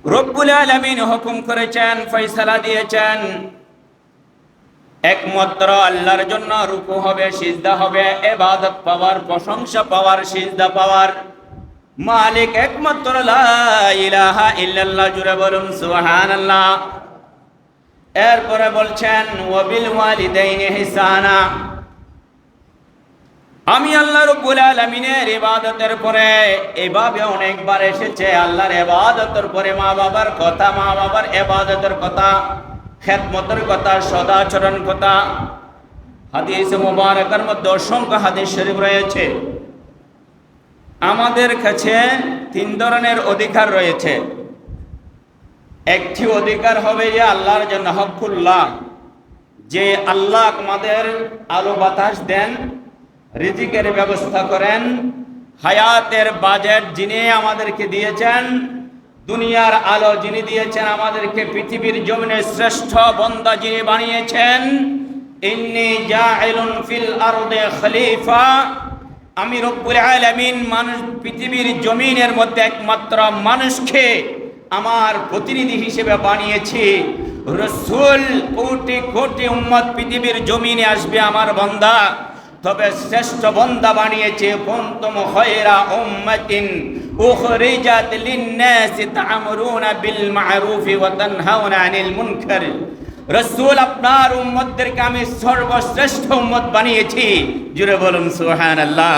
রব্বুল আলামিন হুকুম করেছেন, ফয়সালা দিয়েছেন, একমাত্র আল্লাহর জন্য রুকু হবে, সিজদা হবে, ইবাদত পাওয়ার, প্রশংসা পাওয়ার, সিজদা পাওয়ার মালিক একমাত্র লা ইলাহা ইল্লাল্লাহ। জুড়ে বলুন সুবহানাল্লাহ। এরপরে বলছেন ওয়াবিল ওয়ালিদাইনি ইহসানা। আমি আল্লাহ রাব্বুল আলামিনের ইবাদতের পরে এভাবে অনেকবার এসেছে আল্লাহর ইবাদতের পরে মা বাবার কথা, মা বাবার ইবাদতের কথা, খেদমতের কথা, সদাচরণ কথা। হাদিস মুবারকের মধ্যে অসংখ্য হাদিস শরীফ রয়েছে। আমাদের কাছে তিন ধরনের অধিকার রয়েছে। একটি অধিকার হবে যে আল্লাহর জন্য হকুল্লাহ, যে আল্লাহ আমাদের আলো বাতাস দেন, রিজিকের ব্যবস্থা করেন, হায়াতের বাজেট যিনি আমাদেরকে দিয়েছেন, দুনিয়ার আলো যিনি দিয়েছেন, আমাদেরকে পৃথিবীর জমিনে শ্রেষ্ঠ বান্দা যিনি বানিয়েছেন। ইন্নী জাইলুন ফিল আরদে খলিফা। আমি রব্বুল আলামিন মানুষ পৃথিবীর জমিনের মধ্যে একমাত্র মানুষকে আমার প্রতিনিধি হিসেবে বানিয়েছি। রাসূল কোটি কোটি উম্মত পৃথিবীর জমিনে আসবে আমার বান্দা, তবে শ্রেষ্ঠ বান্দা বানিয়েছে কুনতুম খায়রা উম্মাতিন উখরিজাত লিন-নাসি তা'মুরুনা বিল মা'রুফি ওয়া তানহাউনা আনিল মুনকার। রাসূল আপনার উম্মতদেরকে আমি সর্বশ্রেষ্ঠ উম্মত বানিয়েছি। জুড়ে বলুন সুবহানাল্লাহ।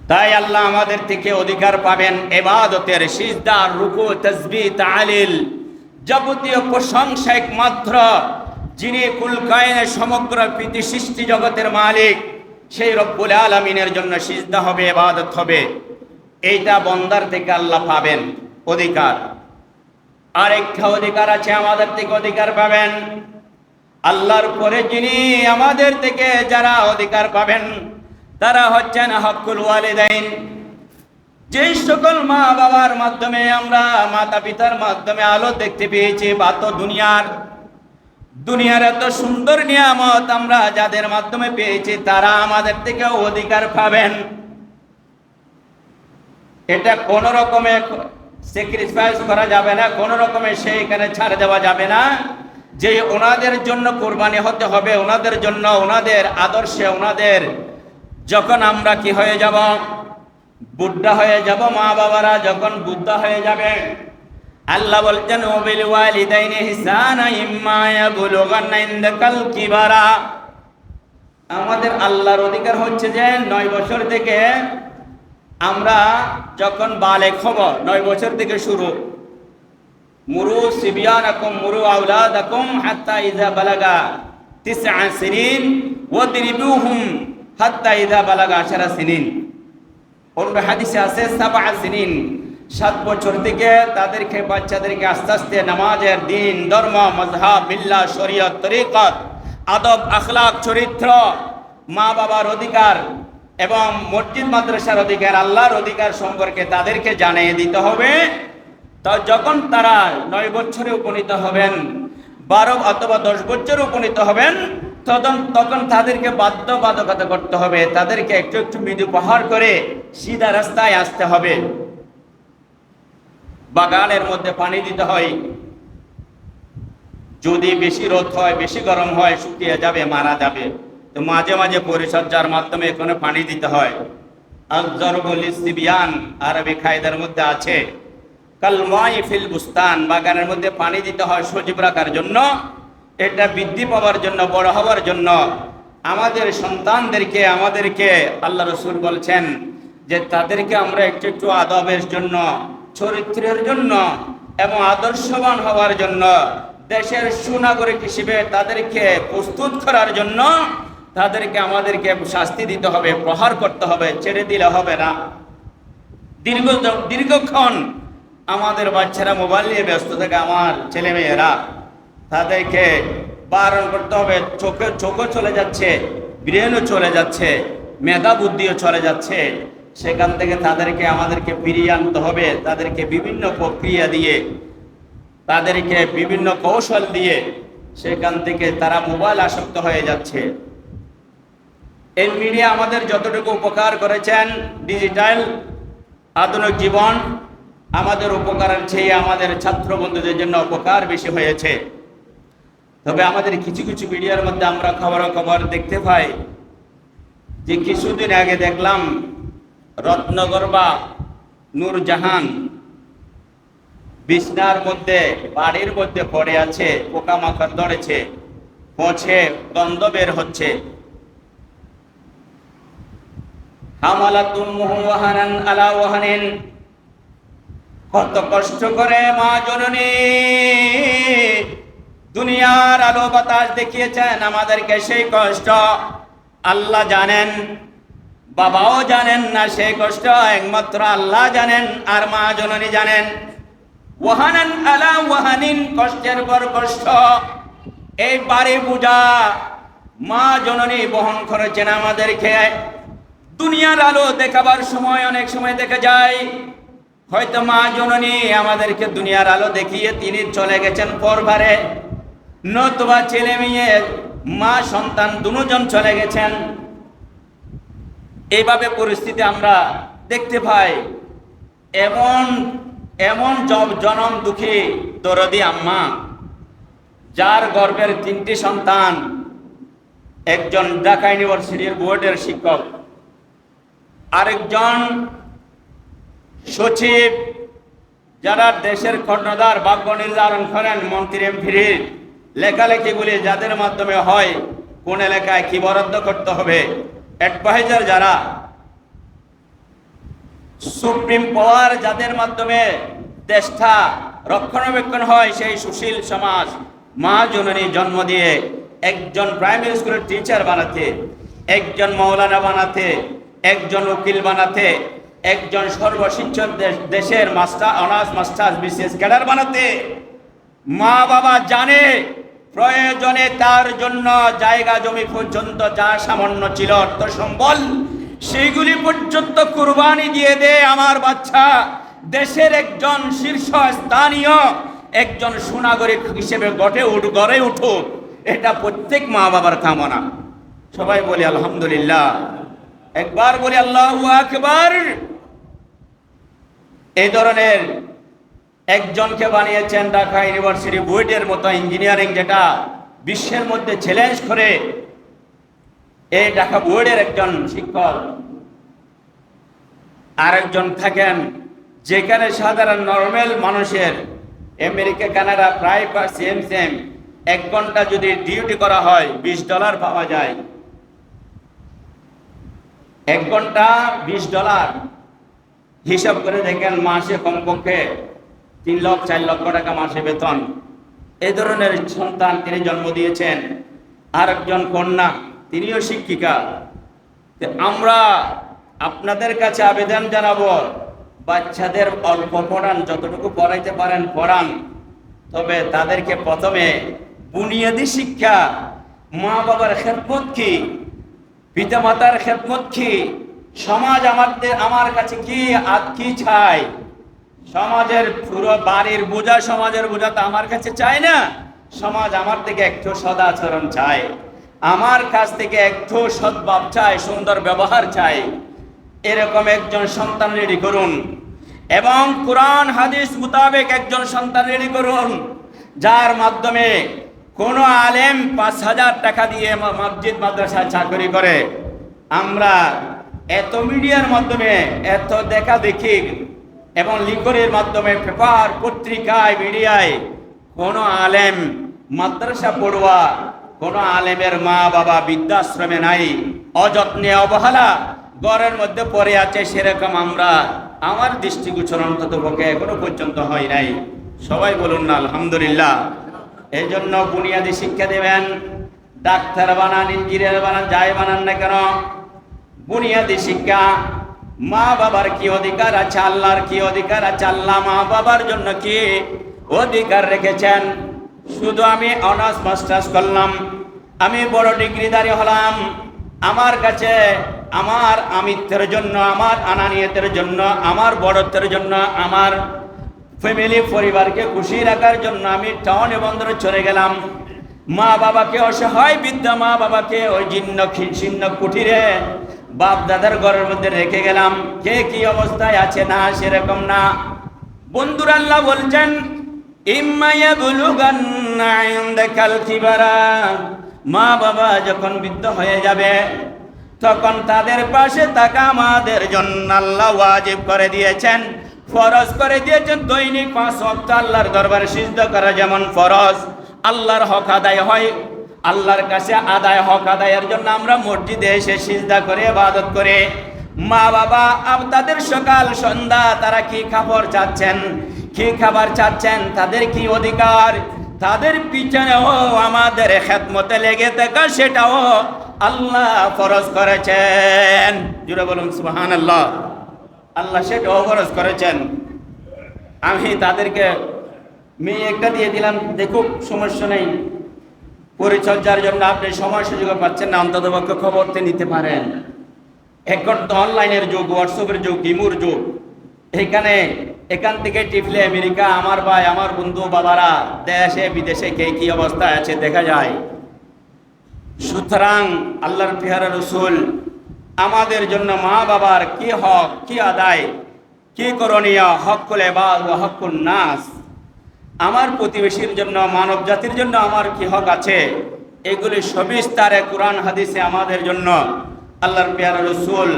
তাই আল্লাহ আমাদের থেকে অধিকার পাবেন ইবাদতের, সিজদা, রুকু, তাসবিহ, তাহলিল, যাবতীয় প্রশংসা একমাত্র যিনি কুল কায়নের সমগ্র পৃথিবী সৃষ্টি জগতের মালিক, সেই রব্বুল আলামিনের জন্য সিজদা হবে, ইবাদত হবে। এইটা বান্দার থেকে আল্লাহ পাবেন অধিকার। আরেকটা অধিকার আছে, আমাদের থেকে অধিকার পাবেন আল্লাহর পরে যিনি আমাদের থেকে যারা অধিকার পাবেন তারা হচ্ছেন হকুল ওয়ালিদাইন। যেই সকল মা বাবার মাধ্যমে আমরা মাতা পিতার মাধ্যমে আলো দেখতে পেয়েছি, বা তো দুনিয়ার এত সুন্দর নিয়ামত আমরা যাদের মাধ্যমে পেয়েছি, তারা আমাদের থেকে অধিকার পাবেন। এটা কোন রকমে স্যাক্রিফাইস করা যাবে না, কোন রকমে সেইখানে ছাড় দেওয়া যাবে না, যে ওনাদের জন্য কোরবানি হতে হবে, ওনাদের জন্য, ওনাদের আদর্শে, ওনাদের যখন আমরা কি হয়ে যাব, বুদ্ধা হয়ে যাব, মা বাবারা যখন বুদ্ধা হয়ে যাবে, আল্লাহ বলছেন ওয়াবিল ওয়ালিদাইনি ইহসানা ইম্মা ইয়াবলুগান্না ইনদাকাল কিবারা। আমাদের আল্লাহর অধিকার হচ্ছে যে 9 বছর থেকে আমরা যখন বালেগ হব, 9 বছর থেকে শুরু, মুরু সিবিয়ানাকুম মুরু আওলাদাকুম হাত্তা ইযা বালাগা 9 সিনিন ওয়াদরিবুহুম হাত্তা ইযা বালাগা 10 সিনিন। অন্য হাদিসে আছে 7 সিনিন, 7 বছর থেকে তাদেরকে, বাচ্চাদেরকে আস্তে আস্তে নামাজের, দিন, ধর্ম, মযহাব, মিল্লাত, শরীয়ত, তরিকত, আদব, আখলাক, চরিত্র, মা বাবার অধিকার এবং মসজিদ মাদ্রাসার অধিকার, আল্লাহর অধিকার সম্পর্কে তাদেরকে জানিয়ে দিতে হবে। তো যখন তারা 9 বছরে উপনীত হবেন, 12 অথবা 10 বছরে উপনীত হবেন, তখন তাদেরকে বাধ্যবাধকতা করতে হবে, তাদেরকে একটু একটু মৃদু পাহাড় করে সিধা রাস্তায় আসতে হবে। বাগানের মধ্যে পানি দিতে হয়, যদি বেশি রোদ হয়, বেশি গরম হয়, শুকিয়ে যাবে, মারা যাবে। তো মাঝে মাঝে পরিচর্যার মাধ্যমে এখানে পানি দিতে হয়। আল-জারবুল ইসতিবিয়ান আরবি কায়দার মধ্যে আছে, কাল মাই ফিল বুস্তান, বাগানের মধ্যে পানি দিতে হয় সজীব রাখার জন্য, এটা বৃদ্ধি পাওয়ার জন্য, বড় হওয়ার জন্য। আমাদের সন্তানদেরকে, আমাদেরকে আল্লাহ রাসূল বলছেন যে তাদেরকে আমরা একটু একটু আদবের জন্য, চরিত্রের জন্য এবং আদর্শবান হওয়ার জন্য, দেশের সুনাগরিক হিসেবে তাদেরকে প্রস্তুত করার জন্য তাদেরকে আমাদেরকে শাস্তি দিতে হবে, প্রহার করতে হবে, ছেড়ে দিলে হবে না। দীর্ঘক্ষণ আমাদের বাচ্চারা মোবাইল নিয়ে ব্যস্ত থাকে, আমার ছেলে মেয়েরা, তাদেরকে বারণ করতে হবে। চোখও চলে যাচ্ছে, ব্রেনও চলে যাচ্ছে, মেধা বুদ্ধিও চলে যাচ্ছে। সেখান থেকে তাদেরকে আমাদেরকে ফিরিয়ে আনতে হবে, তাদেরকে বিভিন্ন প্রক্রিয়া দিয়ে, তাদেরকে বিভিন্ন কৌশল দিয়ে সেখান থেকে তারা মোবাইল আসক্ত হয়ে যাচ্ছে। এই মিডিয়া আমাদের যতটুকু উপকার করেছেন, ডিজিটাল আধুনিক জীবন, আমাদের উপকারের চেয়ে আমাদের ছাত্র বন্ধুদের জন্য উপকার বেশি হয়েছে। তবে আমাদের কিছু কিছু মিডিয়ার মধ্যে আমরা খবর দেখতে পাই যে কিছুদিন আগে দেখলাম রত্নগর বা নূরজাহান বিছনার মধ্যে বাড়ির মধ্যে পড়ে আছে, পোকামাকড় ধরেছে, পচে গন্ধ বের হচ্ছে। হামালাতুম্মুহু ওয়াহানান আলা ওয়াহানিন, কত কষ্ট করে মা জননী দুনিয়ার আলো বাতাস দেখিয়েছেন আমাদেরকে। সেই কষ্ট আল্লাহ জানেন, বাবাও জানেন না, সেই কষ্ট একমাত্র আল্লাহ জানেন আর মা জননী জানেন। ওয়াহানান আলা ওয়াহানিন, কষ্টের পর কষ্ট, এই বাড়ি বোঝা মা জননী বহন করেছেন আমাদেরকে। দুনিয়ার আলো দেখাবার সময় অনেক সময় দেখা যায় হয়তো মা জননী আমাদেরকে দুনিয়ার আলো দেখিয়ে তিনি চলে গেছেন পরবারে, নতুবা ছেলে মেয়ে মা সন্তান দুজন চলে গেছেন। এইভাবে পরিস্থিতি আমরা দেখতে পাই। এমন এমন জনম দুঃখী দরদি আম্মা, যার গর্ভের 3টি সন্তান, একজন ঢাকা ইউনিভার্সিটির বোর্ডের শিক্ষক, আরেকজন সচিব, যারা দেশের কর্ণধার ভাগ্য নির্ধারণ করেন, মন্ত্রী এমপির লেখালেখিগুলি যাদের মাধ্যমে হয়, কোন এলাকায় কি বরাদ্দ করতে হবে, অ্যাডভাইজার যারা, সুপ্রিম পাওয়ার যাদের মাধ্যমে দেশটা রক্ষণাবেক্ষণ হয়, সেই সুশীল সমাজ মা জননী জন্ম দিয়ে একজন প্রাইমারি স্কুলের টিচার বানাতে, একজন মৌলানা বানাতে, একজন উকিল বানাতে, একজন সর্বশিক্ষক দেশের master, honours masters BCS cadre বানাতে মা বাবা জানে প্রয়োজনে তার জন্য জায়গা জমি পর্যন্ত যা সামান্য ছিল অর্থ সম্বল, সেইগুলি পর্যন্ত কুরবানি দিয়ে দেয় আমার বাচ্চা দেশের একজন শীর্ষস্থানীয় একজন সুনাগরিক হিসেবে গড়ে উঠুক। এটা প্রত্যেক মা বাবার কামনা। সবাই বলি আলহামদুলিল্লাহ, একবার বলি আল্লাহু আকবার। এই ধরনের একজনকে বানিয়েছেন ঢাকা ইউনিভার্সিটি বুয়েটের মতো ইঞ্জিনিয়ারিং, যেটা বিশ্বের মধ্যে চ্যালেঞ্জ করে। এই ঢাকা বুয়েটের একজন শিক্ষক। আরেকজন থাকেন যেখানে সাধারণ নরমাল মানুষের আমেরিকা কানাডা প্রায় সেম 1 ঘন্টা যদি ডিউটি করা হয় $20 পাওয়া যায়। 1 ঘন্টা $20, হিসাব করে দেখেন মাসে কমপক্ষে 3 লক্ষ 4 লক্ষ টাকা মাসে বেতন। এই ধরনের সন্তান তিনি জন্ম দিয়েছেন। আরেকজন কন্যা, তিনিও শিক্ষিকা। আমরা আপনাদের কাছে আবেদন জানাবো, বাচ্চাদের অল্প পড়ান, যতটুকু পড়াইতে পারেন পড়ান, তবে তাদেরকে প্রথমে বুনিয়াদী শিক্ষা, মা বাবার খেদমত কি, পিতা মাতার খেদমত কি, সমাজ আমার কাছে কি চাই, সমাজের পুরো বাড়ির বোঝা, সমাজের বোঝা তো আমার কাছে চাই না। সমাজ আমার থেকে একটু সদাচরণ চাই, আমার কাছ থেকে একটু সদ্ভাব চাই, সুন্দর ব্যবহার চাই। এরকম একজন সন্তান রেডি করুন এবং কোরআন হাদিস মোতাবেক একজন সন্তান রেডি করুন, যার মাধ্যমে কোনো আলেম 5,000 টাকা দিয়ে মসজিদ মাদ্রাসায় চাকরি করে। আমরা এত মিডিয়ার মাধ্যমে এত দেখা দেখি এবং লিখনের মাধ্যমে পেপার পত্রিকায় মিডিয়ায় কোনো আলেম মাদ্রাসা পড়ুয়া, কোনো আলেমের মা বাবা বৃদ্ধাশ্রমে নাই, অযত্নে অবহেলা ঘরের মধ্যে পড়ে আছে, সেরকম আমার দৃষ্টিগোচর অন্তত পক্ষে এখনো পর্যন্ত হয় নাই। সবাই বলুন না আলহামদুলিল্লাহ। এই জন্য বুনিয়াদী শিক্ষা দেবেন, ডাক্তার বানান, ইঞ্জিনিয়ার বানান, যাই বানান না কেন, বুনিয়াদী শিক্ষা। মা বাবার কি অধিকার আছে, আল্লাহর কি অধিকার আছে, আল্লাহ মা বাবার জন্য কি অধিকার রেখেছেন। শুধু আমি অনার্স মাস্টার্স করলাম, আমি বড় ডিগ্রিধারী হলাম, আমার কাছে আমার আমিত্বের জন্য, আমার আনানিয়তের জন্য, আমার বড়ত্বের জন্য, আমার ফ্যামিলি পরিবারকে খুশি রাখার জন্য আমি টাউনে বন্দরে চলে গেলাম। মা বাবাকে, অসহায় বৃদ্ধা মা বাবাকে ওই জীর্ণ কুঠিরে বাপ দাদার ঘরের মধ্যে রেখে গেলাম। কে কি অবস্থায় আছে না সেরকম না, বন্ধুরা, আল্লাহ বলছেন ইম্মা ইয়াবলুগান্না ইনদাকাল কিবারা, মা বাবা যখন বৃদ্ধ হয়ে যাবে তখন তাদের পাশে থাকা আমাদের জন্য আল্লাহ ওয়াজিব করে দিয়েছেন, ফরজ করে দিয়েছেন। দৈনিক 5 ওয়াক্ত আল্লাহর দরবারে সিজদা করা যেমন ফরজ, আল্লাহর হক আদায় হয়, আল্লাহর কাছে আদায় হক আদায়ের জন্য আমরা মসজিদে এসে সিজদা করে ইবাদত করে মা বাবা তাদের সকাল সন্ধ্যা তারা কি খাবার চাচ্ছেন, কি খাবার চাচ্ছেন, তাদের কি অধিকার, তাদের পিছনেও আমাদের খেদমতে লেগে থাকা সেটাও আল্লাহ ফরজ করেছেন। জুড়ে বলুন সুবহানাল্লাহ। আল্লাহ সেটাও ফরজ করেছেন। আমি তাদেরকে মেয়ে একটা দিয়ে দিলাম, দেখুক সমস্যা নেই, পরিচর্যার জন্য আপনি সময় সুযোগ পাচ্ছেন না, অন্তত পক্ষে খবরতে নিতে পারেন। এখন তো অনলাইনের যুগ, হোয়াটসঅ্যাপের যুগ, ইমুর যুগ। এখান থেকে টিপলে আমেরিকা আমার ভাই আমার বন্ধু বাবারা দেশে বিদেশে কে কি অবস্থায় আছে দেখা যায়। সুতরাং আল্লাহর পেয়ারা রাসূল আমাদের জন্য মা বাবার কি হক, কি আদায়, কি করণীয়, হক্কুল ইবাদ ওয়া হক্কুন নাস, আমার প্রতিবেশীর জন্য মানব জাতির জন্য আমার কি হক আছে, এগুলি সবিস্তারে কোরআন হাদিসে আমাদের জন্য আল্লাহর পেয়ারা রাসূল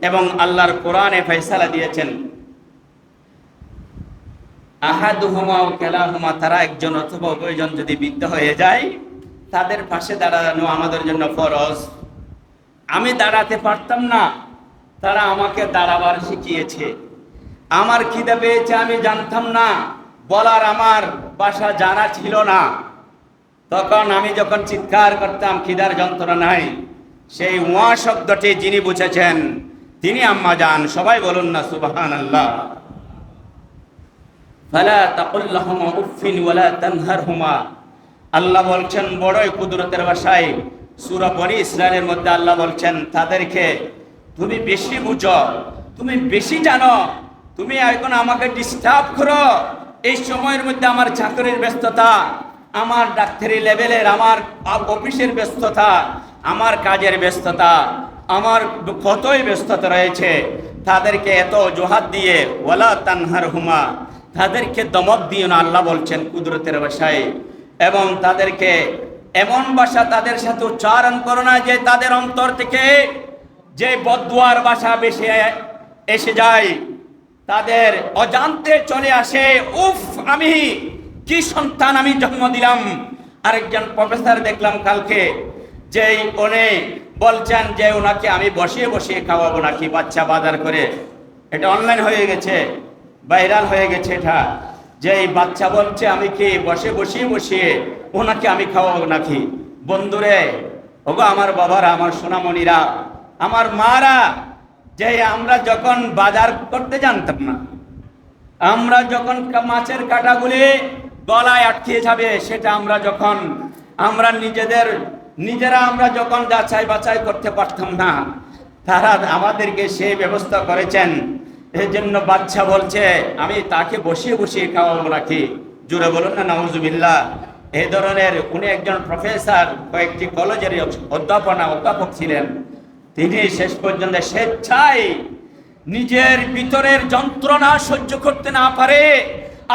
এবং আল্লাহর কোরআনে ফয়সালা দিয়েছেন। আহাদুহুমা ওয়া কালাহুমা, তারা একজন অথবা উভয়জন যদি বৃদ্ধ হয়ে যায় তাদের পাশে দাঁড়ানো আমাদের জন্য ফরজ। আমি দাঁড়াতে পারতাম না, তারা আমাকে দাঁড়াবার শিখিয়েছে। আমার খিদে পেয়েছে, আমি জানতাম না, বলার আমার ভাষা জানা ছিল না, তখন আমি যখন চিৎকার করতাম খিদার যন্ত্রণা নাই, সেই ওয়া শব্দটি যিনি বুঝেছেন তিনি আম্মা জান। সবাই বলুন না সুবহানাল্লাহ। ফালা তাকুল লাহুমা উফিন ওয়ালা তানহারহুমা, আল্লাহ বলছেন বড়ই কুদরতের ভাষায় সূরা বনী ইসরাইলের মধ্যে আল্লাহ বলছেন তাদেরকে তুমি বেশি বুঝো, তুমি বেশি জানো, তুমি এখন আমাকে ডিস্টার্ব করো। এই সময়ের মধ্যে আমার চাকরির ব্যস্ততা, আমার ডাক্তারি লেভেলের, আমার অফিসের ব্যস্ততা, আমার কাজের ব্যস্ততা, আমার কতই ব্যস্ততা রয়েছে, তাদেরকে এত অজুহাত দিয়ে ওয়ালা তানহারহুমা, তাদেরকে দমক দিও না আল্লাহ বলছেন কুদরতের ভাষায়। এবং তাদেরকে এমন ভাষা তাদের সাথে উচ্চারণ করো না যে তাদের অন্তর থেকে যে বদদুয়ার ভাষা বেশি এসে যায়, তাদের অজান্তে চলে আসে, উফ আমি কি সন্তান আমি জন্ম দিলাম। আরেকজন প্রফেসর দেখলাম কালকে, যেই উনি বলছেন যে ওনাকে আমি বসিয়ে বসিয়ে খাওয়াবো নাকি বাচ্চা বাজার করে, এটা অনলাইন হয়ে গেছে, ভাইরাল হয়ে গেছে এটা, যে এই বাচ্চা বলছে আমি কি বসিয়ে বসিয়ে ওনাকে আমি খাওয়াবো নাকি। বন্ধুরে, ওগো আমার বাবারা, আমার সোনামণিরা, আমার মারা, যে আমরা যখন বাজার করতে জানতাম না, আমরা যখন মাছের কাঁটাগুলি গলায় আটকে যাবে সেটা আমরা যখন নিজেরা আমরা যখন যাচাই বাছাই করতে পারতাম না, তারা আমাদেরকে সেই ব্যবস্থা করেছেন। এই জন্য বাচ্চা বলছে আমি তাকে বসিয়ে বসিয়ে খাওয়াবো নাকি। জুড়ে বলুন না নাউজুবিল্লাহ। এই ধরনের উনি একজন প্রফেসর, কয়েকটি কলেজের অধ্যাপক ছিলেন। তিনি শেষ পর্যন্ত স্বেচ্ছায় নিজের ভিতরের যন্ত্রণা সহ্য করতে না পারে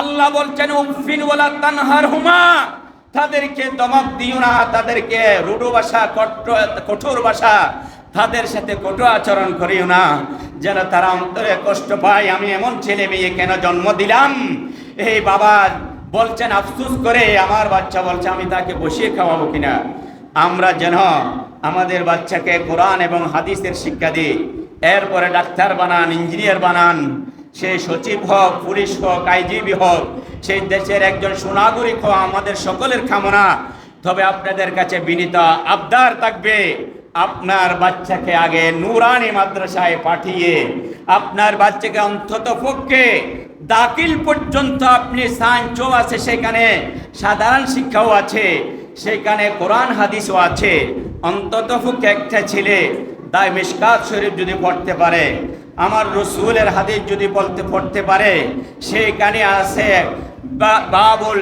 আল্লাহ বলছেন উফিন ওয়ালা তানহারহুমা, তাদেরকে দমক দিও না, তাদেরকে রূঢ় ভাষা, কঠোর ভাষা, তাদের সাথে কঠোর আচরণ করিও না, যেন তারা অন্তরে কষ্ট পায় আমি এমন ছেলে মেয়ে কেন জন্ম দিলাম। এই বাবা বলছেন আফসোস করে, আমার বাচ্চা বলছে আমি তাকে বসিয়ে খাওয়াবো কিনা। আমরা যেন আমাদের বাচ্চাকে কোরআন এবং হাদিসের শিক্ষা দিই, এরপরে ডাক্তার বানান, ইঞ্জিনিয়ার বানান, সে সচিব হোক, পুলিশ হোক, আইজিবি হোক, সেই দেশের একজন সুনাগরিক হোক, আমাদের সকলের কামনা। তবে আপনাদের কাছে বিনীত আবদার থাকবে, আপনার বাচ্চাকে আগে নুরানি মাদ্রাসায় পাঠিয়ে আপনার বাচ্চাকে অন্তত পক্ষে দাখিল পর্যন্ত আপনি সায়েন্সও আছে, সেখানে সাধারণ শিক্ষাও আছে, সেখানে কোরআন হাদিসও আছে, অন্তত পক্ষে একটা ছেলে দায় মিশকাত শরীফ যদি পড়তে পারে, আমার রসুলের হাদিস যদি পড়তে পারে, সেখানে আছে বাবুল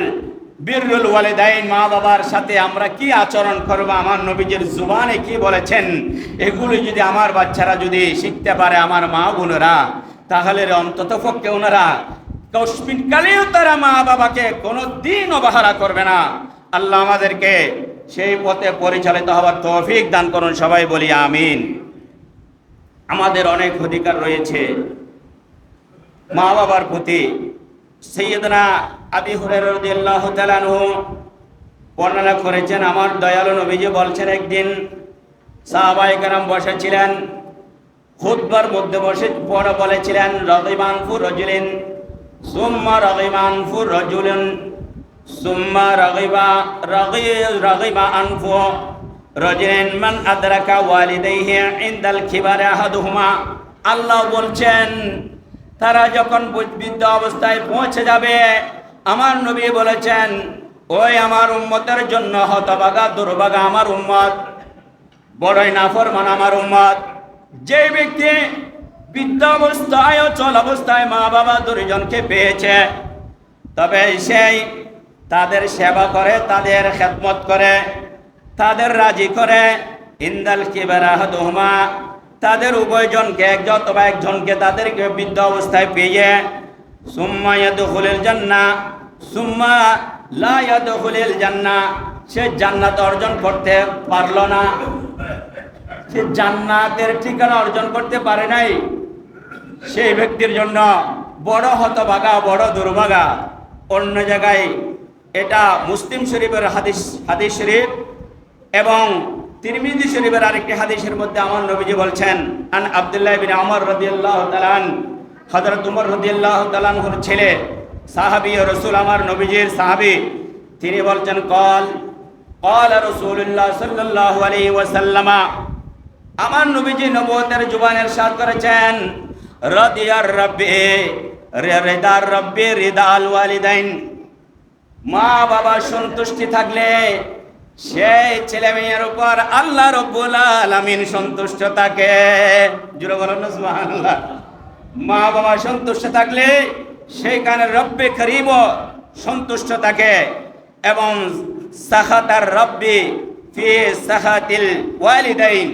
বিররুল ওয়ালিদাইন, মা বাবার সাথে আমরা কি আচরণ করব, আমার নবীজির জুবানে কি বলেছেন, এগুলো যদি আমার বাচ্চারা যদি শিখতে পারে, আমার মা বোনেরা, তাহলে অন্তত পক্ষে ওনারা কৌশমিনকালেও তারা মা বাবাকে কোনো দিন অবহেলা করবে না। আল্লাহ আমাদেরকে সেই পথে পরিচালিত হওয়ার তৌফিক দান করুন, সবাই বলি আমিন। আমাদের অনেক অধিকার রয়েছে মা বাবার প্রতি। সাইয়্যিদনা আবু হুরায়রা রাদিয়াল্লাহু তাআলা আনহু বর্ণনা করেছেন, আমার দয়ালু নবীজি বলছেন, একদিন সাহাবায়ে কেরাম বসেছিলেন, খুতবার মধ্যে বসে পড়ে বলেছিলেন, রাগিবান ফু রাজুলিন সুম্মা রাগিবান ফু রাজুলিন সুম্মা রাগিবা আনফু রাজুলিন মান আদরাকা ওয়ালিদাইহি ইনদাল কিবারি আহাদুহুমা। আল্লাহ বলছেন, তারা যখন বৃদ্ধ অবস্থায় পৌঁছে যাবে, আমার নবী বলেছেন, ওই আমার উম্মতের জন্য হতভাগা দুর্ভাগা আমার উম্মত, বড়ই নাফরমান আমার উম্মত, যে ব্যক্তি বৃদ্ধ অবস্থায় ও চল অবস্থায় মা বাবা দুইজনকে পেয়েছে, তবে সেই তাদের সেবা করে, তাদের খেদমত করে, তাদের রাজি করে, ইনদাল কিবারি আহাদুহুমা, তাদের উভয়জনকে একজন অথবা একজনকে তাদেরকে বৃদ্ধ অবস্থায় পেয়ে, সুম্মা ইয়াদখুলুল জান্নাহ সুম্মা লা ইয়াদখুলুল জান্নাহ, সে জান্নাত অর্জন করতে পারল না, সে জান্নাতের ঠিকানা অর্জন করতে পারে নাই, সেই ব্যক্তির জন্য বড় হতভাগা, বড় দুর্ভাগা। অন্য জায়গায় এটা মুসলিম শরীফের হাদিস শরীফ এবং তিরমিজি শরীফের আরেকটি হাদিসের মধ্যে আমার নবীজি বলছেন, আন আব্দুল্লাহ ইবনে ওমর রাদিয়াল্লাহু তাআলা আন, হযরত ওমর রাদিয়াল্লাহু তাআলা আনহুর ছেলে সাহাবী ও রাসূল, আমার নবীজির সাহাবী, তিনি বলছেন, ক্বালা রাসূলুল্লাহ সাল্লাল্লাহু আলাইহি ওয়াসাল্লাম, আমার নবীজি নবুয়তের জুবান ইরশাদ করেছেন, রাদিয়ার রাব্বি রিদার রাব্বি রিদাল ওয়ালিদাইন, মা বাবা সন্তুষ্টি থাকলে সেই ছেলে মেয়ের উপর আল্লাহ রব্বুল আলামিন সন্তুষ্ট থাকে। জোরে বলেন না সুবহানাল্লাহ। মা বাবা সন্তুষ্ট থাকলে সেইখানে রব্বে করিম সন্তুষ্ট থাকে, এবং সাখাতার রব্বি ফি সাখাতিল ওয়ালিদাইন,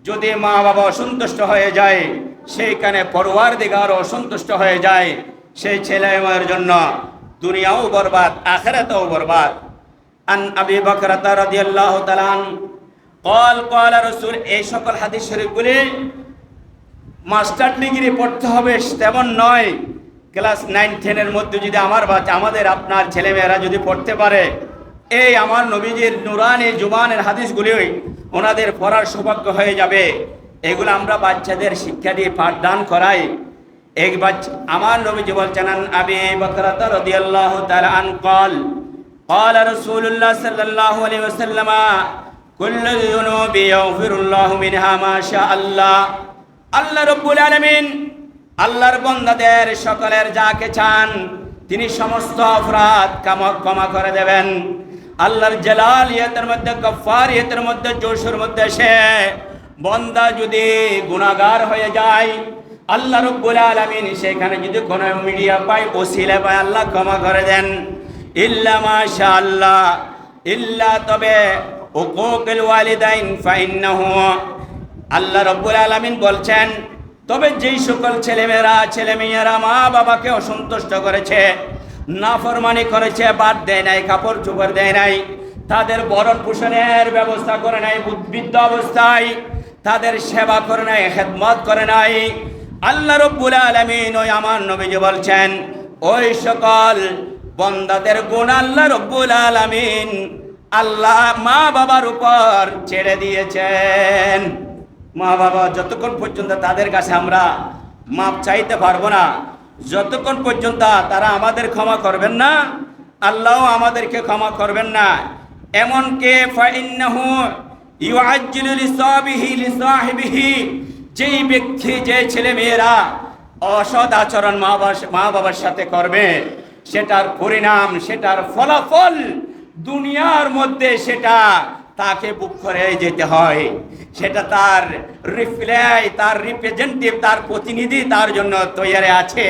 যদি মা বাবা সন্তুষ্ট হয়ে যায় সেইখানে পরওয়ারদিগার সন্তুষ্ট হয়ে যায়, সেই ছেলে মেয়ের জন্য দুনিয়াও বরবাদ, আখিরাতেও বরবাদ। আন আবি বকর রাদিয়াল্লাহু তাআলা আন ক্বাল রাসূল, এই সকল হাদিস শরীফগুলি মাস্টার ডিগ্রি পড়তে হবে তেমন নয়, ক্লাস 9-10 এর মধ্যে যদি আমাদের আপনার ছেলেমেয়েরা যদি পড়তে পারে, এই আমার নবীজির নুরানি জুবানের হাদিসগুলি ওনাদের পড়ার সৌভাগ্য হয়ে যাবে। এগুলো আমরা বাচ্চাদের শিক্ষা দিয়ে পাঠদান করাই। এক বাচ্চা, আমার নবীজি বলছেন, আন আবি বকর রাদিয়াল্লাহু তাআলা আন ক্বালা রাসূলুল্লাহ সাল্লাল্লাহু আলাইহি ওয়াসাল্লাম, কুল্লু যুনুবি ইয়াগফিরুল্লাহু মিনহা মা শাআল্লাহ। আল্লাহ রাব্বুল আলামিন আল্লাহর বান্দাদের সকলের যাকে চান তিনি সমস্ত অপরাধ ক্ষমা করে দেবেন। আল্লাহর জালালিয়াতের মধ্যে, গফফারিয়াতের মধ্যে, জোশের মধ্যে সে বান্দা যদি গুনাহগার হয়ে যায়, আল্লাহ রাব্বুল আলামিন সেখানে যদি কোনো মিডিয়া পায়, ওসিলা পায়, আল্লাহ ক্ষমা করে দেন। ইল্লা মাশাআল্লাহ, ইল্লা তবে উকুকুল ওয়ালিদাইন ফাইন্নাহু, আল্লাহ রাব্বুল আলামিন বলছেন, তবে যেই সকল ছেলেমেয়েরা মা বাবাকে অসন্তুষ্ট করেছে, নাফরমানি করেছে, বাদ দেয় নাই, কাপড় চোপড় দেয় নাই, তাদের ভরণ পোষণের ব্যবস্থা করে নাই, বৃদ্ধ অবস্থায় তাদের সেবা করে নাই, খেদমত করে নাই, আল্লাহ রাব্বুল আলামিন ওই আমার নবীজি বলছেন, ওই সকল বান্দাদের গুনাহ আল্লাহ রাব্বুল আলামিন আল্লাহ মা বাবার উপর ছেড়ে দিয়েছেন। মা বাবা যতক্ষণ পর্যন্ত তাদের কাছে আমরা মাপ চাইতে পারবো না, যতক্ষণ পর্যন্ত তারা আমাদের ক্ষমা করবেন না, আল্লাহ আমাদেরকে ক্ষমা করবেন না। এমনকি ফাইন্নাহু ইউআজ্জিলু লিসাহিবিহি, যেই ব্যক্তি, যে ছেলে মেয়েরা অসৎ আচরণ মা বাবার সাথে করবে, সেটার পরিণাম, সেটার ফলাফল দুনিয়ার মধ্যে সেটা তাকে বুক করে যেতে হয়। সেটা তার রিপ্রেজেন্টেটিভ, তার প্রতিনিধি তার জন্য তৈরি আছে,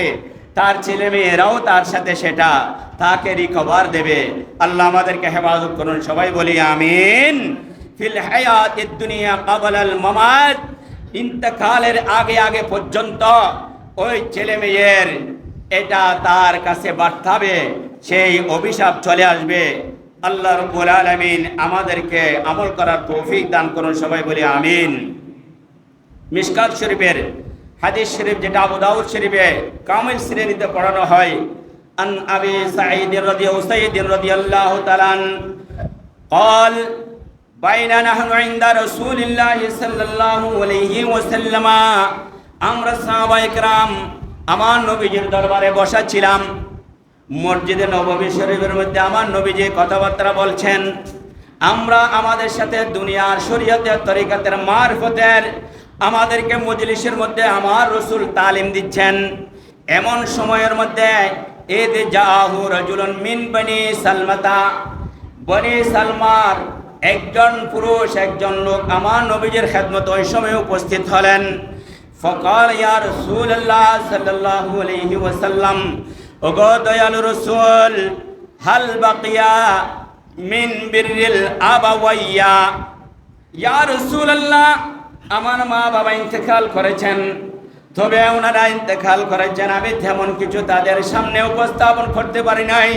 তার ছেলে মেয়েরাও তার সাথে সেটা তাকে রিকভার দেবে। আল্লাহ আমাদেরকে হেফাজত করুন, সবাই বলি আমিন। ফিল হায়াতিদ দুনিয়া ক্বাবলাল মামাত, ইন্তেকালের আগে পর্যন্ত ওই ছেলে মেয়ের এটা তার কাছে বাড়তাবে, সেই অভিশাপ চলে আসবে। আল্লাহ রাব্বুল আলামিন আমাদেরকে আমল করার তৌফিক দান করুন, সবাই বলি আমিন। মিশকাত শরীফের হাদিস শরীফ, যেটা আবু দাউদ শরীফে কামিল শ্রেণীতে পড়ানো হয়, আন আবি সাঈদ রাদিয়াল্লাহু তাআলা قال বাইনা নাহনু ইনদা রাসূলিল্লাহি সাল্লাল্লাহু আলাইহি ওয়াসাল্লাম, আমরা সাহাবায়ে কেরাম আমার নবীজির দরবারে বসা ছিলাম। মসজিদে নববী শরীফের মধ্যে আমার নবীজি কথাবার্তা বলছেন। আমরা আমাদের সাথে দুনিয়ার শরীয়তের তরিকাতের মারফতের আমাদেরকে মজলিসের মধ্যে আমার রাসূল তালিম দিচ্ছেন। এমন সময়ের মধ্যে ইদ জাহু রাজুলুন মিন বনি সালমাতা, বনি সালমার একজন পুরুষ, একজন লোক আমার নবীজির খেদমত ওই সময় উপস্থিত হলেন। ফকাল ইয়া রাসূলুল্লাহ সাল্লাল্লাহু আলাইহি ওয়াসাল্লাম, ওগো দয়ালু রাসূল, হাল বাকিয়া মিন বিররিল আবাওয়াইয়া। ইয়া রাসূলুল্লাহ, আমার মা বাবা ইন্তেকাল করেছেন, তবে ওনারা ইন্তেকাল করেছেন, আমি তেমন কিছু তাদের সামনে উপস্থাপন করতে পারি নাই,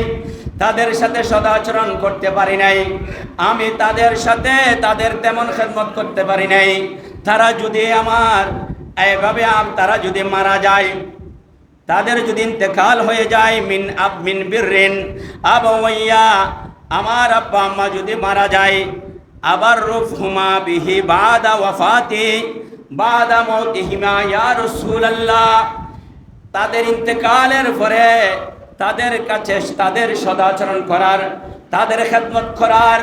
তাদের সাথে সদাচরণ করতে পারি নাই, আমি তাদের সাথে তাদের তেমন খেদমত করতে পারি নাই। তারা যদি আমার এইভাবে তারা যদি মারা যায়, তাদের যদি ইন্তেকাল হয়ে যায়, মিন বিররিন আবাওয়াইয়া, আমার আব্বা আম্মা যদি মারা যায়, আবার রুফহুমা বিহি বাদা ওয়াফাতি বাদা মাউতিহিমা ইয়া রাসূলুল্লাহ, তাদের ইন্তেকালের পরে তাদের কাছে তাদের সদাচরণ করার, তাদের খেদমত করার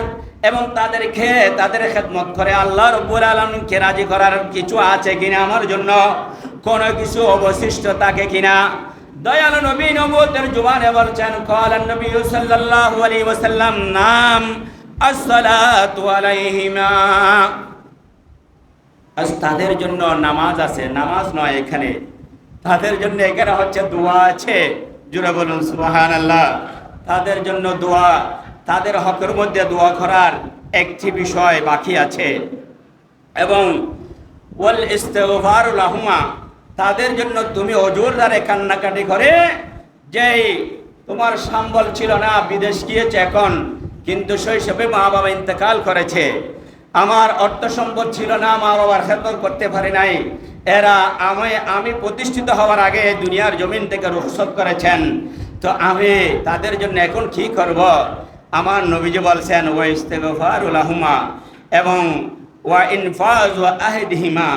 এবং তাদের খেদমত করে আল্লাহ রাব্বুল আলামিনকে রাজি করার কিছু আছে কিনা, আমার জন্য কোনো কিছু অবশিষ্ট থাকে কিনা। দয়ালু নবী নবুয়তের জবানে বলছেন, ক্বালান নবী সাল্লাল্লাহু আলাইহি ওয়াসাল্লাম, নাম আসসালাতু আলাইহিমা, তাদের জন্য নামাজ আছে, নামাজ নয় এখানে, তাদের জন্য এখানে হচ্ছে দোয়া আছে। জুড়ে বলুন সুবহানাল্লাহ। তাদের জন্য দোয়া, তাদের হকের মধ্যে দোয়া করার একটি বিষয় বাকি আছে। এবং ওয়াল ইস্তিগফারু লাহুমা, তাদের জন্য তুমি অজুর দ্বারে কান্নাকাটি করে, যেই তোমার সম্বল ছিল না, বিদেশ গিয়েছে এখন, কিন্তু শৈশবে মা বাবা ইন্তেকাল করেছে, আমার অর্থ সম্পদ ছিল না, মা বাবার খেদমত করতে পারি নাই, এরা আমি প্রতিষ্ঠিত হওয়ার আগে দুনিয়ার জমিন থেকে রুখসত করেছেন, তো আমি তাদের জন্য এখন কি করব? আমার নবীজি বলছেন, ওয়া ইস্তিগফারু লাহুমা এবং ওয়া ইনফাযু আহদিহিমা,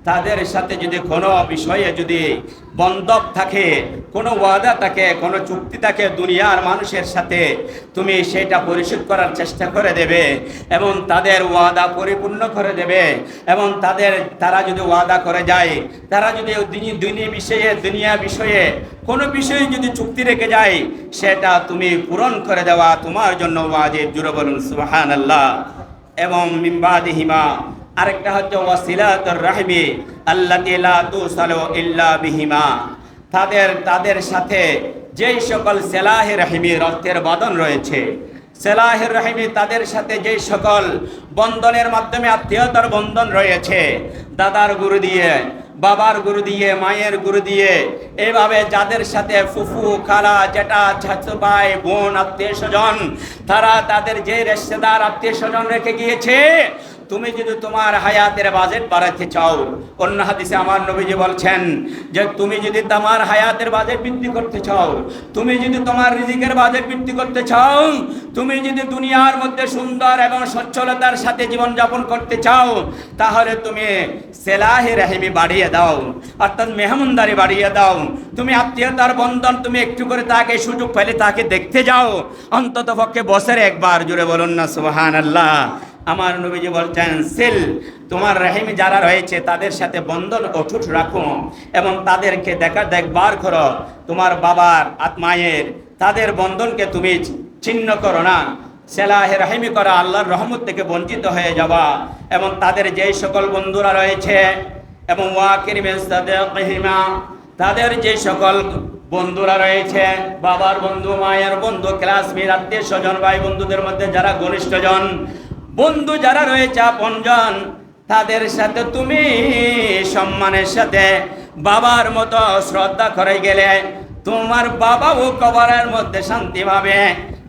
তাদের সাথে যদি কোনো বিষয়ে যদি বন্ধক থাকে, কোনো ওয়াদা থাকে, কোনো চুক্তি থাকে দুনিয়ার মানুষের সাথে, তুমি সেটা পরিশোধ করার চেষ্টা করে দেবে এবং তাদের ওয়াদা পরিপূর্ণ করে দেবে। এবং তারা যদি ওয়াদা করে যায়, তারা যদি দুনিয়া বিষয়ে কোনো বিষয়ে যদি চুক্তি রেখে যায়, সেটা তুমি পূরণ করে দেওয়া তোমার জন্য ওয়াজিব। জুড়ে বলুন সুবহানাল্লাহ। এবং মিন বাদিহিমা, আরেকটা হচ্ছে ওয়াসিলাতুর রাহমি আল্লাতী লা তুসালু ইল্লা বিহিমা, তাদের সাথে যেই সকল সেলাহে রাহিমি রক্তের বাঁধন রয়েছে, সেলাহের রাহিমি তাদের সাথে যেই সকল বন্ধনের মাধ্যমে আত্মীয়তার বন্ধন রয়েছে, দাদার গুরু দিয়ে, বাবার গুরু দিয়ে, মায়ের গুরু দিয়ে, এইভাবে যাদের সাথে ফুফু, খালা, জ্যাঠা, চাচা, ভাই, বোন, আত্মীয় স্বজন, তারা তাদের যে রিশতেদার আত্মীয় স্বজন রেখে গিয়েছে, তুমি যদি তোমার হায়াতের বাজেট বাড়াতে চাও, অন্য হাদিসে আমার নবীজি বলছেন যে তুমি যদি তোমার হায়াতের বাজেট বৃদ্ধি করতে চাও, তুমি যদি তোমার রিজিকের বাজেট বৃদ্ধি করতে চাও, তুমি যদি দুনিয়ার মধ্যে সুন্দর এবং সচ্ছলতার সাথে জীবনযাপন করতে চাও, তাহলে তুমি সেলাহে রাহিমি বাড়িয়ে দাও, অর্থাৎ মেহমানদারি বাড়িয়ে দাও। তুমি আত্মীয়তার বন্ধন, তুমি একটু করে তাকে সুযোগ পেলে তাকে দেখতে যাও, অন্তত পক্ষে বছরে একবার। জুড়ে বলুন না সুবহানাল্লাহ। আমার নবীজি বলছেন, সিল, তোমার রাহিমি যারা রয়েছে তাদের সাথে বন্ধন অটুট রাখো এবং তাদেরকে দেখবার করো। তোমার বাবার আত্মায়ের তাদের বন্ধনকে তুমি ছিন্ন করো না। সেলাহে রাহিমি করা আল্লাহর রহমত থেকে বঞ্চিত হয়ে যাবা। এবং তাদের যেই সকল বন্ধুরা রয়েছে এবং ওয়াকিরিমিস সাদিকিহিমা, তাদের যে সকল বন্ধুরা রয়েছে, বাবার বন্ধু, মায়ের বন্ধু, ক্লাসমেট, আত্মীয় স্বজন, ভাই বন্ধুদের মধ্যে যারা ঘনিষ্ঠজন বন্ধু যারা রয়েছে, আপনজন, তাদের সাথে তুমি সম্মানের সাথে বাবার মতো শ্রদ্ধা করে গেলে, তোমার বাবাও কবরের মধ্যে শান্তি পাবে।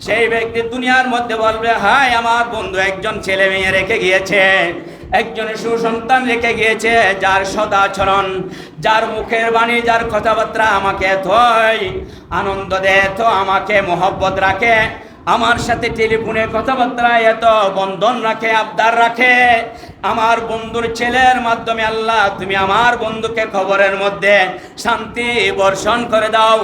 সেই ব্যক্তি দুনিয়ার মধ্যে বলবে, হায় আমার বন্ধু একজন ছেলে মেয়ে রেখে গিয়েছে, একজন সুসন্তান রেখে গিয়েছে, যার সদাচরণ, যার মুখের বাণী, যার কথাবার্তা আমাকে এতই আনন্দ দেয়, এত আমাকে মহব্বত রাখে, আমার সাথে টেলিফোনে কথাবার্তা এত বন্ধন রাখে, আবদার রাখে। আমার বন্ধুর ছেলের মাধ্যমে আল্লাহ তুমি আমার বন্ধুকে খবরের মধ্যে শান্তি বর্ষণ করে দাও।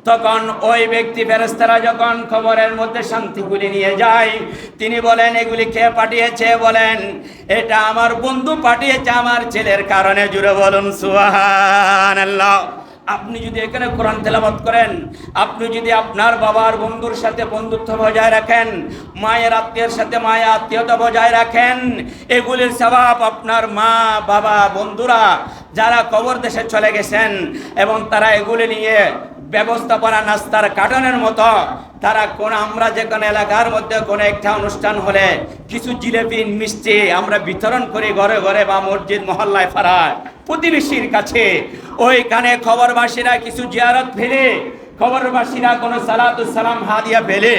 তখন ওই ব্যক্তি ফেরেশতারা যখন খবরের মধ্যে শান্তিগুলি নিয়ে যায়, তিনি বলেন, এগুলি কে পাঠিয়েছে? বলেন, এটা আমার বন্ধু পাঠিয়েছে আমার ছেলের কারণে। জুড়ে বলুন সুবহানাল্লাহ। আপনি যদি এখানে কোরআন তেলাওয়াত করেন, আপনি যদি আপনার বাবার বন্ধুর সাথে বন্ধুত্ব বজায় রাখেন, মায়ের আত্মীয়ের সাথে মায়ের আত্মীয়তা বজায় রাখেন, এগুলির সওয়াব আপনার মা বাবা বন্ধুরা যারা কবর দেশে চলে গেছেন এবং তারা এগুলি নিয়ে ব্যবস্থাপনা নাস্তার কাটানোর মতো, তারা আমরা যে কোনো এলাকার মধ্যে কোনো একটা অনুষ্ঠান হলে কিছু জিলেপি মিষ্টি আমরা বিতরণ করি ঘরে ঘরে বা মসজিদ মহল্লায় পাড়ায় প্রতিবেশীর কাছে। ওইখানে খবরবাসীরা কিছু জিয়ারত ফেলে, খবরবাসীরা কোনো সালাতুস সালাম হাদিয়া পেলে,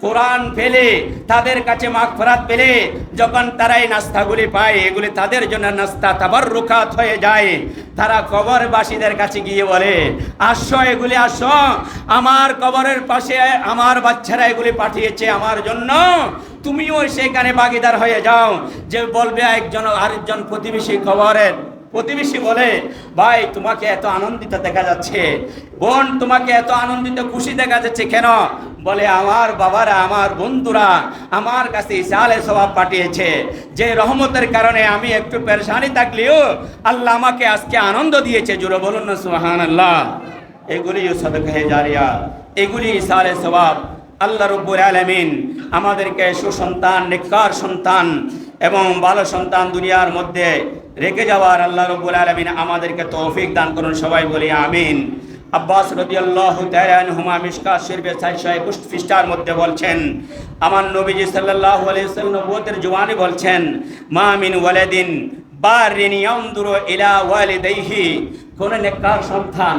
কোরআন পেলে, তাদের কাছে মাগফিরাত পেলে, যখন তারা এই নাস্তাগুলি পায়, এগুলি তাদের জন্য নাস্তা তাবাররুকাত হয়ে যায়। তারা কবরবাসীদের কাছে গিয়ে বলে, আসো এগুলি আসো, আমার কবরের পাশে আমার বাচ্চারা এগুলি পাঠিয়েছে আমার জন্য, তুমিও সেখানে ভাগীদার হয়ে যাও। যে বলবে একজন আরেকজন প্রতিবেশী বলে, ভাই তোমাকে এত আনন্দিত দেখা যাচ্ছে, বোন তোমাকে এত আনন্দিত খুশি দেখা যাচ্ছে কেন? বলে, আমার বাবারা, আমার বন্ধুরা আমার কাছে ইসালে সওয়াব পাঠিয়েছে, যে রহমতের কারণে আমি একটু পেরেশানি থাকলেও আল্লাহ আমাকে আজকে আনন্দ দিয়েছে। জোরে বলুন না সুবহানাল্লাহ। এগুলি সাদকায়ে জারিয়া, এগুলি ইসালে সওয়াব। আল্লাহ রাব্বুল আলামিন আমাদেরকে সুসন্তান, নেককার সন্তান এবং ভালো সন্তান দুনিয়ার মধ্যে রেখে যাওয়ার আল্লাহ রাব্বুল আলামিন আমাদেরকে তৌফিক দান করুন। সবাই বলি আমিন। আব্বাস রাদিয়াল্লাহু তাআলা আনহুমা মিশকাত শরীফের 621 পৃষ্ঠার মধ্যে বলছেন, আমার নবীজি সাল্লাল্লাহু আলাইহি ওয়াসাল্লাম নবুয়তের জওয়ানে বলছেন, মা মিন ওয়ালাদিন বারিন ইয়ানদুরু ইলা ওয়ালিদাইহি, কোন নেককার সন্তান,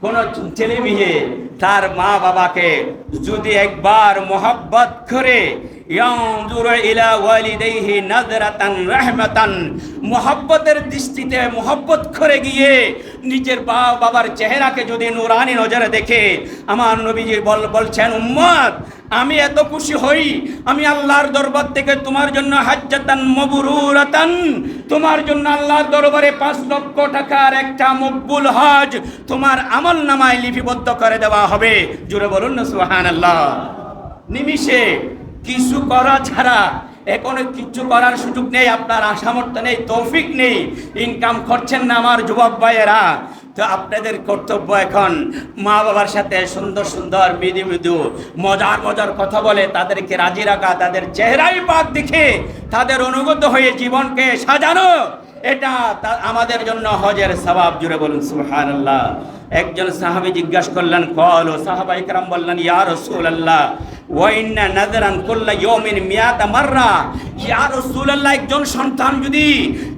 কোন ছেলে মেয়ে তার মা বাবাকে যদি একবার মোহাব্বত করে, ইয়ানজুরু ইলা ওয়ালিদাইহি নাযরাতান রাহমাতান, মোহাব্বতের দৃষ্টিতে মোহাব্বত করে গিয়ে নিজের বাবার চেহারাকে যদি নুরানি নজরে দেখে, আমার নবীজি বলছেন, উম্মত আমি এত খুশি হই, আমি আল্লাহর দরবার থেকে তোমার জন্য হাজ্জাতান মাবরুরাতান, তোমার জন্য আল্লাহর দরবারে 5 লক্ষ টাকার একটা মকবুল হজ তোমার আমল নামায় লিপিবদ্ধ করে দেওয়া হবে। জোরে বলুন না সুবহানাল্লাহ। নিমিষে কিছু করা ছাড়া, এখন কিছু করার সুযোগ নেই, আপনার সামর্থ্য নেই, তৌফিক নেই, ইনকাম করছেন না আমার যুবক ভাইয়েরা, তো আপনাদের কর্তব্য এখন মা বাবার সাথে সুন্দর সুন্দর মৃদু মৃদু মজার কথা বলে তাদেরকে রাজি রাখা, তাদের চেহারাই পাক দেখে তাদের অনুগত হয়ে জীবনকে সাজানো, এটা আমাদের জন্য হজের সওয়াব। জুড়ে বলুন সুবহানাল্লাহ। একজন সাহাবী জিজ্ঞাসা করলেন, কল সাহাবায়ে কেরাম বললেন, ইয়া রাসূলুল্লাহ ওয়া ইন্না নাযরান কুল্লা ইয়াউমিন মিয়াতা মাররা, ইয়া রাসূলুল্লাহ একজন সন্তান যদি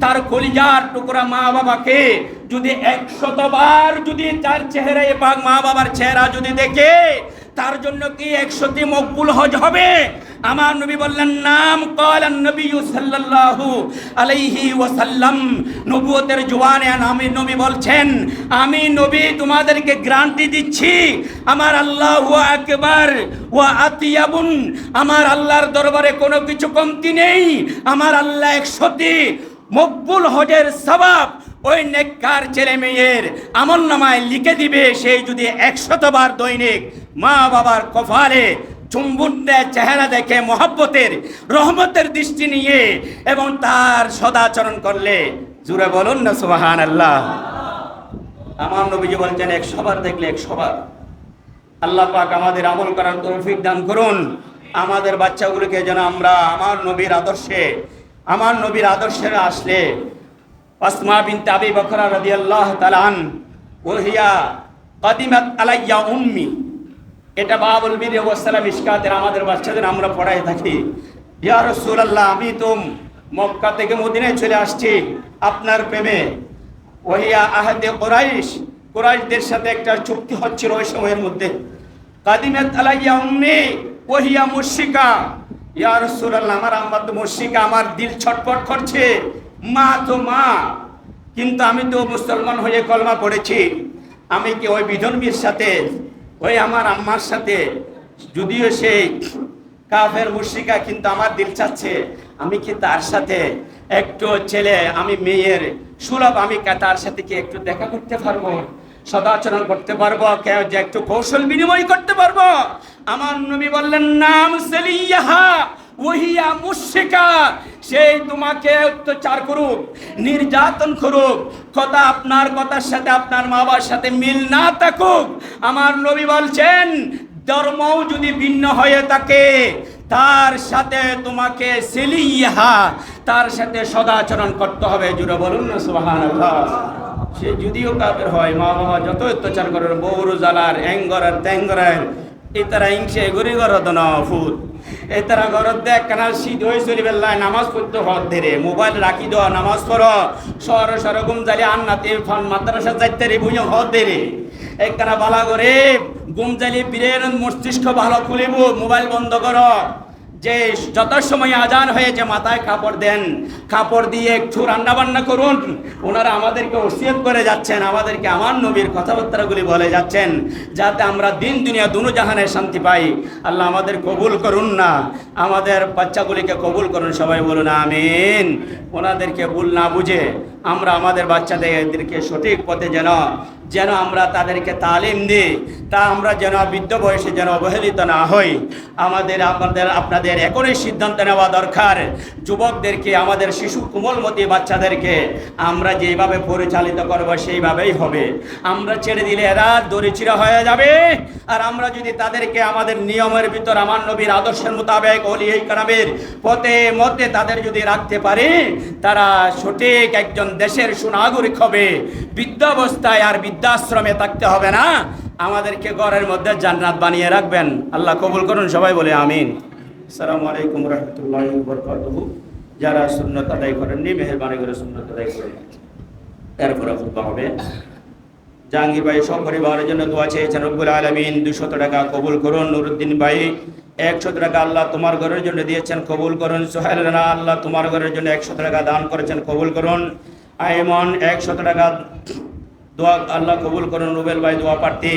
তার কলিজার টুকরা মা বাবাকে যদি 100 বার যদি তার চেহারায় পাক মা বাবার চেহারা যদি দেখে, তার জন্য কি 100টি মকবুল হজ হবে? আমার নবী বললেন, নাম। ক্বালান নবী সাল্লাল্লাহু আলাইহি ওয়াসাল্লাম, নবুয়তের জওয়ানে আমি নবী বলছেন, আমি নবী তোমাদেরকে গ্যারান্টি দিচ্ছি, আমার আল্লাহু আকবার ওয়া আতিয়াবুন, আমার আল্লাহর দরবারে কোনো কিছু কমতি নেই, আমার আল্লাহ 100টি মকবুল হজের সওয়াব ওই নেককার ছেলে মেয়ের আমল নামায় লিখে দিবে। সেই যদি 100 বার দৈনিক মা বাবার কপালে চুম্বন দেয়, চেহারা দেখে মহব্বতের রহমতের দৃষ্টি নিয়ে এবং তার সদাচরণ করলে, জুড়ে বলুন না সুবহানাল্লাহ। আমার নবীজি বলছেন 100 বার দেখলে 100 বার। আল্লাহ পাক আমাদের আমল করার তৌফিক দান করুন। আমাদের বাচ্চাগুলোকে যেন আমরা আমার নবীর আদর্শে আসলে, আসমা বিনতে আবি বকর রাদিয়াল্লাহু তাআলা আন ওহিয়া কাদিমাত আলাইয়া উম্মি, এটা বাবুল বীর ওয়াসালাম ইশকাতের আমাদের বাচ্চাদের আমরা পড়াই থাকি। ইয়া রাসূলুল্লাহ আমি তো মক্কা থেকে মদিনায় চলে আসছি আপনার প্রেমে। ওহিয়া আহদে কুরাইশ, কুরাইশদের সাথে একটা চুক্তি হচ্ছিল ওই সময়ের মধ্যে। কাদিমাত আলাইয়া উম্মি ওয়া হিয়া মুশরিকা, ইয়া রাসূলুল্লাহ আমার আম্মা তো মুশরিকা, আমার দিল ছটফট করছে, মা তো মা, কিন্তু আমি তো মুসলমান হয়ে কলমা পড়েছি, আমি কি ওই বিধর্মীর সাথে, ওই আমার আম্মার সাথে, যদিও সেই কাফের মুশরিকা কিন্তু আমার দিল চাচ্ছে আমি কি তার সাথে একটু ছেলে, আমি মেয়ের সুলভ, আমি তার সাথে কি একটু দেখা করতে পারবো, সদাচরণ করতে পারবো, যে একটু কৌশল বিনিময় করতে পারবো? আমার নবী বললেন, নাম সালিয়াহা ওহিয়া মুশরিকা, সেই তোমাকে অত্যাচার করুক, নির্যাতন করুক, কথা আপনার কথার সাথে আপনার মা বাবার সাথে মিল না থাকুক, আমার নবী বলছেন ধর্মও যদি ভিন্ন হয়ে থাকে তার সাথে তোমাকে সিলিয়াহা, তার সাথে সদাচরণ করতে হবে। জুড়ে বলুন না সুবহানাল্লাহ। সে যদিও কাফের হয়, মা বাবা যত অত্যাচার করে, বউরু জালার এঙ্গরার ট্যাঙ্গরার এতারা ইংসে গরি গরদ না ফুট, এতারা গরদ দেখ কানাল শীত হয়ে চলি বেল্লায় নামাজ পড়তে হত ধরে, মোবাইল রাখি দেওয়া, নামাজ পড়ো, সর সরগম জালি আন্নাতে ফান মাদ্রাসা যাইতে রে বুঝে হত ধরে একখানা বালা করে গুমজালি বীরের মস্তিষ্ক ভালো খুলিব, মোবাইল বন্ধ করো, যে যত সময় আজান হয়েছে মাথায় কাপড় দেন, কাপড় দিয়ে একটু রান্না বান্না করুন। ওনারা আমাদেরকে ওসিয়ত করে যাচ্ছেন, আমাদেরকে আমার নবীর কথাবার্তাগুলি বলে যাচ্ছেন, যাতে আমরা দিন দুনিয়া দুনো জাহানের শান্তি পাই। আল্লাহ আমাদের কবুল করুন না, আমাদের বাচ্চাগুলিকে কবুল করুন, সবাই বলুন আমিন। ওনাদেরকে ভুল না বুঝে আমরা আমাদের বাচ্চাদেরকে সঠিক পথে যেন আমরা তাদেরকে তালিম দিই, তা আমরা যেন বৃদ্ধ বয়সে যেন অবহেলিত না হই। আপনাদের এখনই সিদ্ধান্ত নেওয়া দরকার, যুবকদেরকে, আমাদের শিশু কোমলমতি বাচ্চাদেরকে আমরা যেভাবে পরিচালিত করব সেইভাবেই হবে। আমরা ছেড়ে দিলে এরা দরিচিরা হয়ে যাবে, আর আমরা যদি তাদেরকে আমাদের নিয়মের ভিতর আমার নবীর আদর্শের মোতাবেক ওলিয়ে কারামের পথে মতে তাদের যদি রাখতে পারি, তারা সঠিক একজন দেশের সুনাগরিক হবে। বৃদ্ধাবস্থায় আর বৃদ্ধাশ্রমে থাকতে হবে না, আমাদেরকে ঘরের মধ্যে জান্নাত বানিয়ে রাখবেন। আল্লাহ কবুল করুন, সবাই বলে আমিন। আসসালামু আলাইকুম রহমতুল্লাহি ওয়া বারাকাতুহু। যারা সুন্নাত আদায় করেননি মেহেরবানি করে সুন্নাত আদায় করেন। এরপরে খুতবা হবে। জাহাঙ্গীর ভাই সপরিবারের জন্য দোয়া চেয়েছেন, রব্বুল আলামিন 200 টাকা কবুল করুন। নুরুদ্দিন ভাই 100 টাকা আল্লাহ তোমার ঘরের জন্য দিয়েছেন, কবুল করুন। সোহেল রানা আল্লাহ তোমার ঘরের জন্য 100 টাকা দান করেছেন, কবুল করুন। আইমন 100 টাকা দোয়া আল্লাহ কবুল করুন। রুবেল ভাই দোয়া প্রার্থী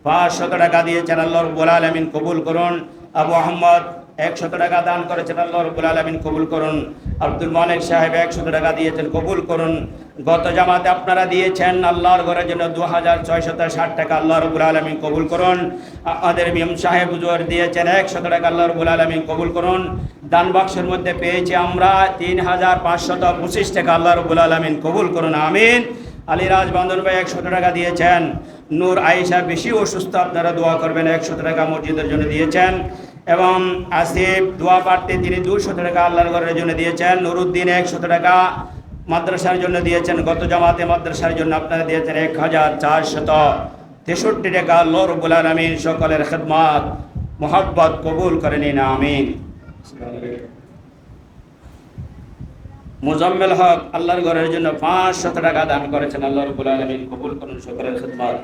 500 টাকা দিয়েছেন, আল্লাহ রব্বুল আলামিন কবুল করুন। আবু আহমদ 100 টাকা দান করেছেন, আল্লাহ রব্বুল আলামিন কবুল করুন। আব্দুল মালিক সাহেব 100 টাকা দিয়েছেন, কবুল করুন। গত জামাতে আপনারা দিয়েছেন আল্লাহর ঘরের জন্য 2660 টাকা, আল্লাহ রব্বুল আলামিন কবুল করুন। আমাদের মিম সাহেব হুজুর দিয়েছেন 100 টাকা, আল্লাহ রব্বুল আলামিন কবুল করুন। দান বাক্সের মধ্যে পেয়েছি আমরা 3525 টাকা, আল্লাহ রব্বুল আলামিন কবুল করুন, আমিন। আলিরাজ বান্দর ভাই 100 টাকা দিয়েছেন। নূর আয়েশা বেশি অসুস্থ, আপনারা দোয়া করবেন, 100 টাকা মসজিদের জন্য দিয়েছেন। এবং আসিফ দোয়া প্রার্থী তিনি 200 টাকা আল্লাহর ঘরের জন্য দিয়েছেন। নুরুদ্দিন 100 টাকা মাদ্রাসার জন্য দিয়েছেন। গত জামাতে মাদ্রাসার জন্য আপনারা দিয়েছেন 1463 টাকা। আল্লাহ রাব্বুল আলামিন সকলের খিদমত মোহাব্বত কবুল করে নিন, আমিন। মুজাম্মেল হক আল্লাহর ঘরের জন্য 500 টাকা দান করেছেন, আল্লাহ রাব্বুল আলামিন কবুল করুন সকলের খিদমত।